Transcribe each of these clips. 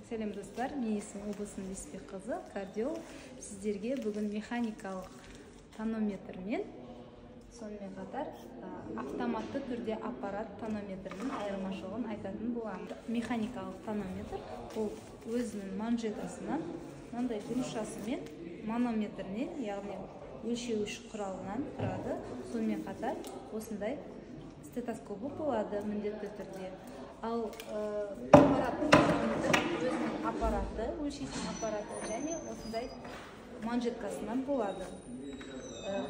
Сәлем достар, мен есімім Облысының Леспек қызы, кардиолог. Сіздерге бүгін механикалық тонометрмен, сонымен қатар автоматты түрде аппарат тонометрінің айырмашылығын айтатын боламын. Механикалық тонометр ол өзінің манжетасынан, мынандай жұмысшасымен манометріне, яғни өлшеуіш құралынан тұрады. Сонымен қатар осындай стетоскопы болады міндетті түрде. Ал аппарат өзінің аппараты, өлшейтін аппараты және осындай манжеткасынан болады.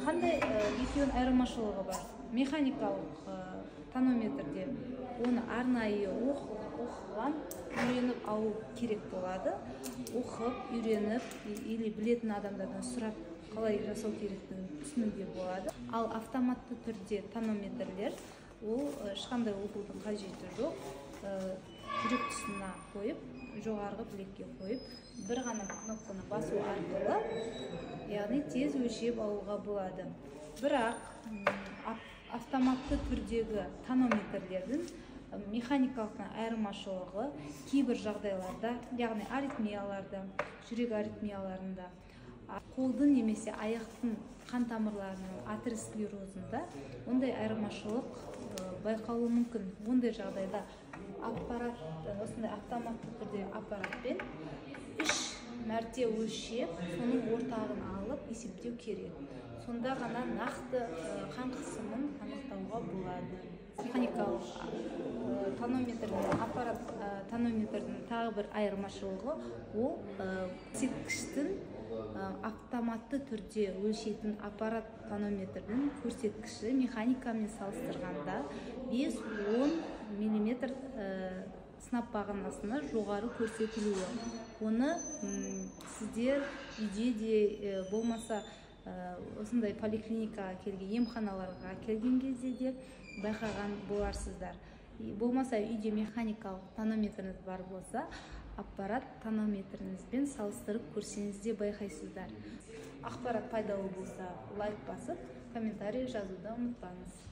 Қандай екеуінің айырмашылығы бар? Механикалық тонометрде оны арнайы оқыған, үйреніп алу керек болады. Оқып, үйреніп, или білетін адамдардан сұрап, қалай жасау керектігін түсінуге болады. Ал автоматты түрде тонометрлер ол ешқандай оқудың қажеті жоқ. Жүрек тұсына қойып, жоғарғы білекке қойып, бір ғана кнопканы басу арқылы, яғни тез өлшеп алуға болады. Бірақ автоматты түрдегі тонометрлердің механикалық айырмашылығы кейбір жағдайларда, яғни аритмияларда, жүрек аритмияларында, қолдың немесе аяқтың қан тамырларының атеросклерозында ондай айырмашылық байқалуы мүмкін. Ондай жағдайда аппарат, осындай автоматты түрде аппаратпен 3 мәрте өлшеп, соның ортағын алып есептеу керек. Сонда ғана нақты қан қысымын анықтауға болады. Механикалық аппарат тонометрдің тағы бір айырмашылығы ол көрсеткіштің автоматты түрде өлшейтін аппарат тонометрдің көрсеткіші механикамен салыстырғанда 5-10 мм сынап бағанасына жоғары көрсетілуі. Оны сіздер үйде де болмаса осындай поликлиникаға келген, емханаларға келген кезде де байқаған боларсыздар. Болмаса үйде механикалық тонометріңіз бар болса, аппарат тонометріңізбен салыстырып көрсеңіз де байқайсыздар. Ақпарат пайдалы болса, лайк басып, комментарий жазуды ұмытпаңыз.